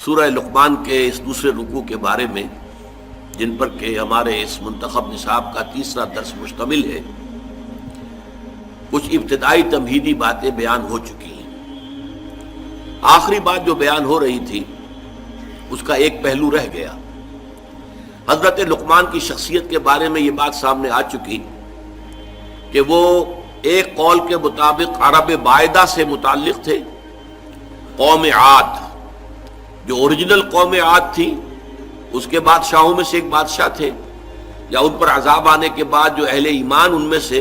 سورہ لقمان کے اس دوسرے رکوع کے بارے میں، جن پر کہ ہمارے اس منتخب نصاب کا تیسرا درس مشتمل ہے، کچھ ابتدائی تمہیدی باتیں بیان ہو چکی ہیں۔ آخری بات جو بیان ہو رہی تھی اس کا ایک پہلو رہ گیا۔ حضرت لقمان کی شخصیت کے بارے میں یہ بات سامنے آ چکی کہ وہ ایک قول کے مطابق عرب باعدہ سے متعلق تھے، قوم عاد جو اوریجنل قوم عاد تھی، اس کے بادشاہوں میں سے ایک بادشاہ تھے، یا ان پر عذاب آنے کے بعد جو اہل ایمان ان میں سے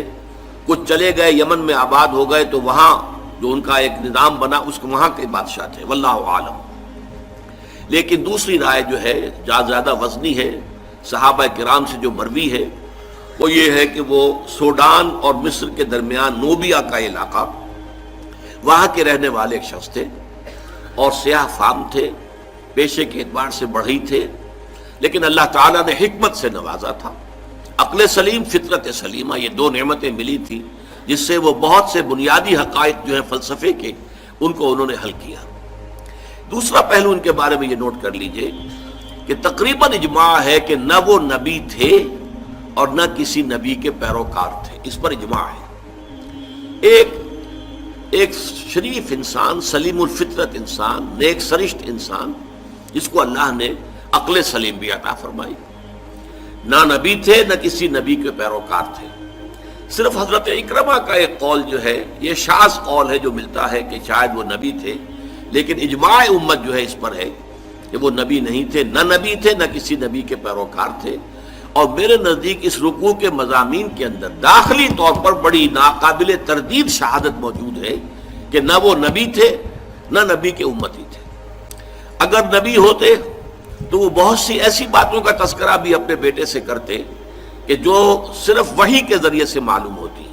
کچھ چلے گئے، یمن میں آباد ہو گئے، تو وہاں جو ان کا ایک نظام بنا، اس کو وہاں کے بادشاہ تھے، واللہ عالم۔ لیکن دوسری رائے جو ہے زیادہ وزنی ہے، صحابہ کرام سے جو مروی ہے، وہ یہ ہے کہ وہ سوڈان اور مصر کے درمیان نوبیا کا علاقہ، وہاں کے رہنے والے ایک شخص تھے، اور سیاہ فام تھے، پیشے کے اعتبار سے بڑھئی تھے، لیکن اللہ تعالیٰ نے حکمت سے نوازا تھا، عقل سلیم، فطرت سلیمہ، یہ دو نعمتیں ملی تھی جس سے وہ بہت سے بنیادی حقائق جو ہیں فلسفے کے، ان کو انہوں نے حل کیا۔ دوسرا پہلو ان کے بارے میں یہ نوٹ کر لیجئے کہ تقریباً اجماع ہے کہ نہ وہ نبی تھے اور نہ کسی نبی کے پیروکار تھے، اس پر اجماع ہے۔ ایک شریف انسان، سلیم الفطرت انسان، نیک سرشت انسان، جس کو اللہ نے عقل سلیم بھی عطا فرمائی، نہ نبی تھے نہ کسی نبی کے پیروکار تھے۔ صرف حضرت اکرمہ کا ایک قول جو ہے، یہ شاذ قول ہے جو ملتا ہے کہ شاید وہ نبی تھے، لیکن اجماع امت جو ہے اس پر ہے کہ وہ نبی نہیں تھے، نہ نبی تھے نہ کسی نبی کے پیروکار تھے۔ اور میرے نزدیک اس رکوع کے مضامین کے اندر داخلی طور پر بڑی ناقابل تردید شہادت موجود ہے کہ نہ وہ نبی تھے نہ نبی کے امتی تھے۔ اگر نبی ہوتے تو وہ بہت سی ایسی باتوں کا تذکرہ بھی اپنے بیٹے سے کرتے کہ جو صرف وحی کے ذریعے سے معلوم ہوتی،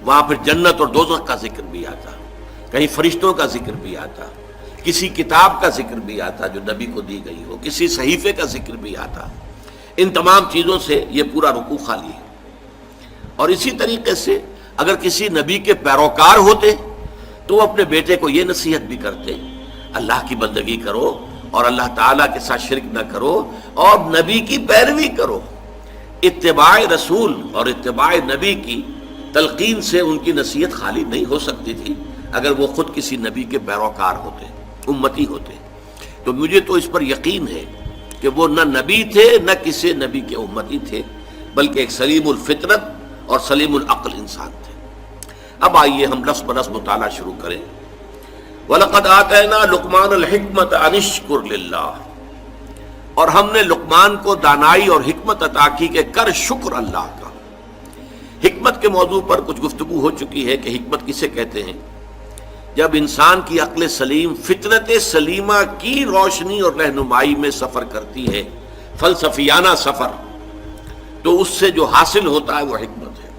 وہاں پھر جنت اور دوزخ کا ذکر بھی آتا، کہیں فرشتوں کا ذکر بھی آتا، کسی کتاب کا ذکر بھی آتا جو نبی کو دی گئی ہو، کسی صحیفے کا ذکر بھی آتا۔ ان تمام چیزوں سے یہ پورا رکوع خالی ہے۔ اور اسی طریقے سے اگر کسی نبی کے پیروکار ہوتے تو وہ اپنے بیٹے کو یہ نصیحت بھی کرتے، اللہ کی بندگی کرو اور اللہ تعالیٰ کے ساتھ شرک نہ کرو اور نبی کی پیروی کرو۔ اتباع رسول اور اتباع نبی کی تلقین سے ان کی نصیحت خالی نہیں ہو سکتی تھی اگر وہ خود کسی نبی کے پیروکار ہوتے، امتی ہوتے۔ تو مجھے تو اس پر یقین ہے کہ وہ نہ نبی تھے نہ کسی نبی کے امتی تھے، بلکہ ایک سلیم الفطرت اور سلیم العقل انسان تھے۔ اب آئیے ہم لفظ برس مطالعہ شروع کریں۔ وَلَقَدْ آتَيْنَا لُقْمَانَ الْحِكْمَةَ أَنِ اشْكُرْ لِلَّهِ، اور ہم نے لقمان کو دانائی اور حکمت عطا کی کہ کر شکر اللہ کا۔ حکمت کے موضوع پر کچھ گفتگو ہو چکی ہے کہ حکمت کسے کہتے ہیں۔ جب انسان کی عقل سلیم فطرت سلیمہ کی روشنی اور رہنمائی میں سفر کرتی ہے، فلسفیانہ سفر، تو اس سے جو حاصل ہوتا ہے وہ حکمت ہے۔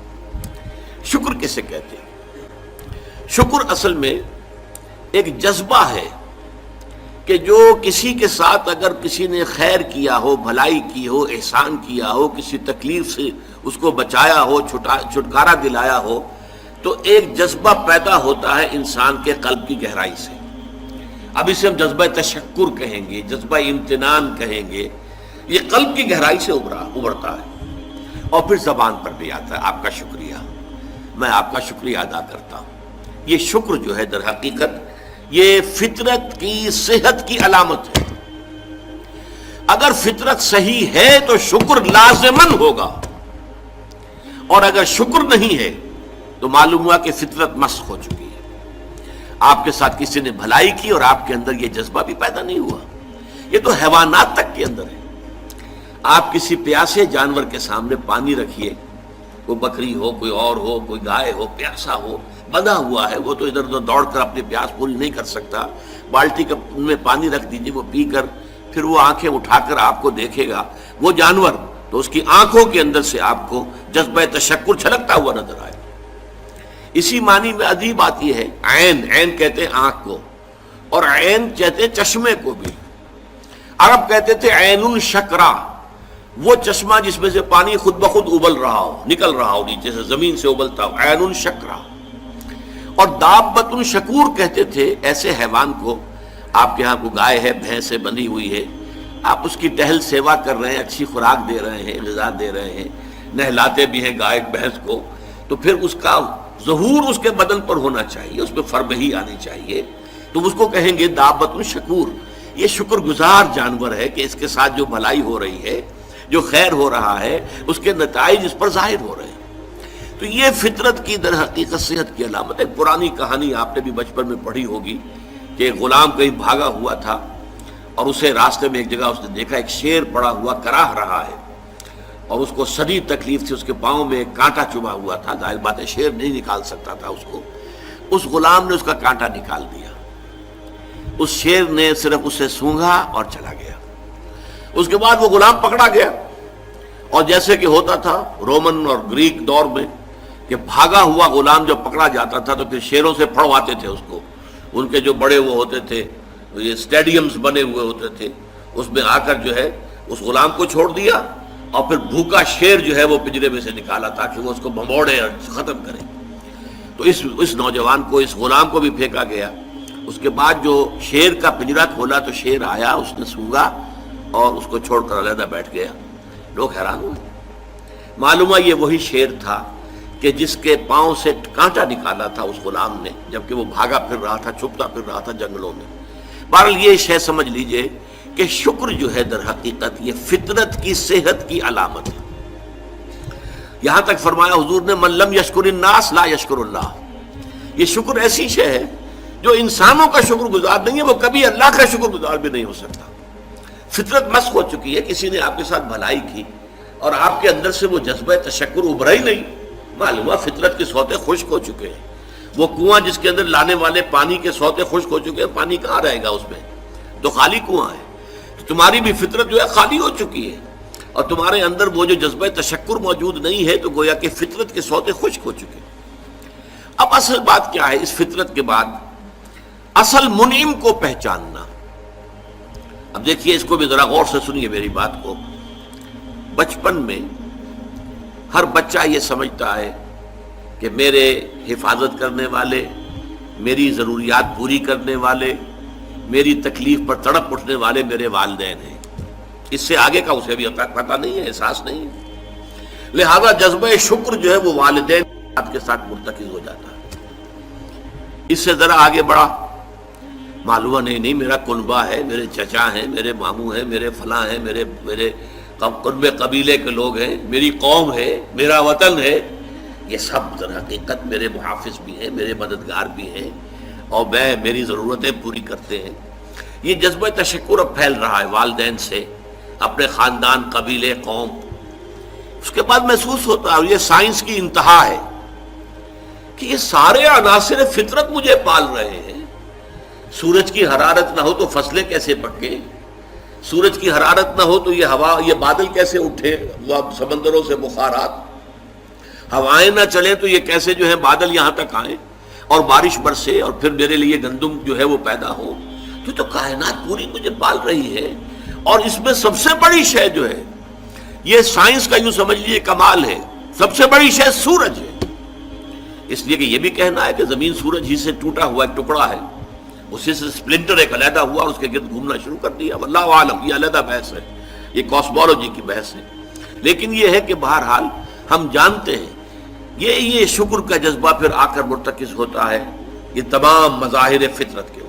شکر کسے کہتے ہیں؟ شکر اصل میں ایک جذبہ ہے کہ جو کسی کے ساتھ اگر کسی نے خیر کیا ہو، بھلائی کی ہو، احسان کیا ہو، کسی تکلیف سے اس کو بچایا ہو، چھٹکارا دلایا ہو، تو ایک جذبہ پیدا ہوتا ہے انسان کے قلب کی گہرائی سے۔ اب اسے ہم جذبہ تشکر کہیں گے، جذبہ امتنان کہیں گے، یہ قلب کی گہرائی سے ابھرتا ہے اور پھر زبان پر بھی آتا ہے، آپ کا شکریہ، میں آپ کا شکریہ ادا کرتا ہوں۔ یہ شکر جو ہے در حقیقت یہ فطرت کی صحت کی علامت ہے۔ اگر فطرت صحیح ہے تو شکر لازماً ہوگا، اور اگر شکر نہیں ہے تو معلوم ہوا کہ فطرت مسخ ہو چکی ہے۔ آپ کے ساتھ کسی نے بھلائی کی اور آپ کے اندر یہ جذبہ بھی پیدا نہیں ہوا۔ یہ تو حیوانات تک کے اندر ہے۔ آپ کسی پیاسے جانور کے سامنے پانی رکھیے، کوئی بکری ہو، کوئی اور ہو، کوئی گائے ہو، پیاسا ہو، بندھا ہوا ہے، وہ تو ادھر ادھر دوڑ کر اپنی پیاس پوری نہیں کر سکتا۔ بالٹی میں پانی رکھ دیجیے، وہ پی کر پھر وہ آنکھیں اٹھا کر آپ کو دیکھے گا، وہ جانور، تو اس کی آنکھوں کے اندر سے آپ کو جذبہ تشکر چھلکتا ہوا نظر آئے۔ اسی معنی میں عجیب بات یہ ہے، عین کہتے ہیں آنکھ کو، اور عین کہتے ہیں چشمے کو بھی۔ عرب کہتے تھے عین الشکرا، وہ چشمہ جس میں سے پانی خود بخود ابل رہا ہو، نکل رہا ہو نیچے سے، زمین سے ابلتا ہو، عین الشکرا۔ اور دابۃ شکور کہتے تھے ایسے حیوان کو آپ کے ہاں کو گائے ہے، بھینس ہے بندھی ہوئی ہے، آپ اس کی ٹہل سیوا کر رہے ہیں، اچھی خوراک دے رہے ہیں، غذا دے رہے ہیں، نہلاتے بھی ہیں گائے بھینس کو، تو پھر اس کا ظہور اس کے بدن پر ہونا چاہیے، اس پہ فربہی آنی چاہیے. تو اس کو کہیں گے دابۃ شکور. یہ شکر گزار جانور ہے کہ اس کے ساتھ جو بھلائی ہو رہی ہے، جو خیر ہو رہا ہے، اس کے نتائج اس پر ظاہر ہو رہے ہیں. تو یہ فطرت کی در حقیقت صحت کی علامت ہے. پرانی کہانی آپ نے بھی بچپن میں پڑھی ہوگی کہ ایک غلام کہیں بھاگا ہوا تھا اور اسے راستے میں ایک جگہ اس نے دیکھا ایک شیر پڑا ہوا کراہ رہا ہے، اور اس کو شدید تکلیف تھی، اس کے پاؤں میں ایک کانٹا چبھا ہوا تھا. ظاہر بات ہے شیر نہیں نکال سکتا تھا اس کو. اس غلام نے اس کا کانٹا نکال دیا. اس شیر نے صرف اسے سونگھا اور چلا گیا. اس کے بعد وہ غلام پکڑا گیا، اور جیسے کہ ہوتا تھا رومن اور گریک دور میں کہ بھاگا ہوا غلام جب پکڑا جاتا تھا تو پھر شیروں سے پھڑواتے تھے اس کو. ان کے جو بڑے وہ ہوتے تھے، یہ اسٹیڈیمز بنے ہوئے ہوتے تھے، اس میں آ کر جو ہے اس غلام کو چھوڑ دیا، اور پھر بھوکا شیر جو ہے وہ پنجرے میں سے نکالا تاکہ وہ اس کو بھمبوڑے اور ختم کرے. تو اس نوجوان کو، اس غلام کو بھی پھینکا گیا. اس کے بعد جو شیر کا پنجرا کھولا تو شیر آیا، اس نے سونگا اور اس کو چھوڑ کر علیحدہ بیٹھ گیا. لوگ حیران ہوئے. معلوم ہے یہ وہی شیر تھا کہ جس کے پاؤں سے کانٹا نکالا تھا اس غلام نے، جبکہ وہ بھاگا پھر رہا تھا، چھپتا پھر رہا تھا جنگلوں میں. بہرحال یہ شے سمجھ لیجئے کہ شکر جو ہے در حقیقت یہ فطرت کی صحت کی علامت ہے. یہاں تک فرمایا حضور نے من لم یشکر الناس لا یشکر اللہ. یہ شکر ایسی شے ہے جو انسانوں کا شکر گزار نہیں ہے، وہ کبھی اللہ کا شکر گزار بھی نہیں ہو سکتا. فطرت مسخ ہو چکی ہے. کسی نے آپ کے ساتھ بھلائی کی اور آپ کے اندر سے وہ جذبہ تشکر ابھرا ہی نہیں، معلوم ہے فطرت کے سوتے خشک ہو چکے ہیں. وہ کنواں جس کے اندر لانے والے پانی کے سوتے خشک ہو چکے ہیں، پانی کہاں رہے گا اس میں؟ تو خالی کنواں ہے. تو تمہاری بھی فطرت جو ہے خالی ہو چکی ہے، اور تمہارے اندر وہ جو جذبہ تشکر موجود نہیں ہے، تو گویا کہ فطرت کے سوتے خشک ہو چکے ہیں. اب اصل بات کیا ہے؟ اس فطرت کے بعد اصل منعم کو پہچاننا. اب دیکھیے اس کو بھی ذرا غور سے سنیے میری بات کو. بچپن میں ہر بچہ یہ سمجھتا ہے کہ میرے حفاظت کرنے والے، میری ضروریات پوری کرنے والے، میری تکلیف پر تڑپ اٹھنے والے میرے والدین ہیں. اس سے آگے کا اسے بھی پتہ نہیں ہے، احساس نہیں ہے. لہذا جذبہ شکر جو ہے وہ والدین کے ساتھ مرتکز ہو جاتا ہے. اس سے ذرا آگے بڑھا، معلوم نہیں میرا کنبہ ہے، میرے چچا ہیں، میرے ماموں ہیں، میرے فلاں ہیں، میرے قرب قبیلے کے لوگ ہیں، میری قوم ہے، میرا وطن ہے. یہ سب در حقیقت میرے محافظ بھی ہیں، میرے مددگار بھی ہیں، اور میری ضرورتیں پوری کرتے ہیں. یہ جذبہ تشکر اب پھیل رہا ہے والدین سے، اپنے خاندان، قبیلے، قوم. اس کے بعد محسوس ہوتا ہے، اور یہ سائنس کی انتہا ہے، کہ یہ سارے عناصر فطرت مجھے پال رہے ہیں. سورج کی حرارت نہ ہو تو فصلیں کیسے پکیں؟ سورج کی حرارت نہ ہو تو یہ ہوا، یہ بادل کیسے اٹھے، سمندروں سے بخارات؟ ہوائیں نہ چلیں تو یہ کیسے جو ہے بادل یہاں تک آئیں اور بارش برسے اور پھر میرے لیے گندم جو ہے وہ پیدا ہو؟ تو کائنات پوری مجھے پال رہی ہے. اور اس میں سب سے بڑی شے جو ہے، یہ سائنس کا یوں سمجھ لیجیے کمال ہے، سب سے بڑی شے سورج ہے. اس لیے کہ یہ بھی کہنا ہے کہ زمین سورج ہی سے ٹوٹا ہوا ایک ٹکڑا ہے، اسی سے سپلنٹر ایک علیحدہ ہوا اور اس کے گرد گھومنا شروع کر دیا. واللہ عالم، یہ علیحدہ بحث ہے، یہ کاسمولوجی کی بحث ہے. لیکن یہ ہے کہ بہرحال ہم جانتے ہیں یہ شکر کا جذبہ پھر آ کر مرتکز ہوتا ہے یہ تمام مظاہر فطرت کے.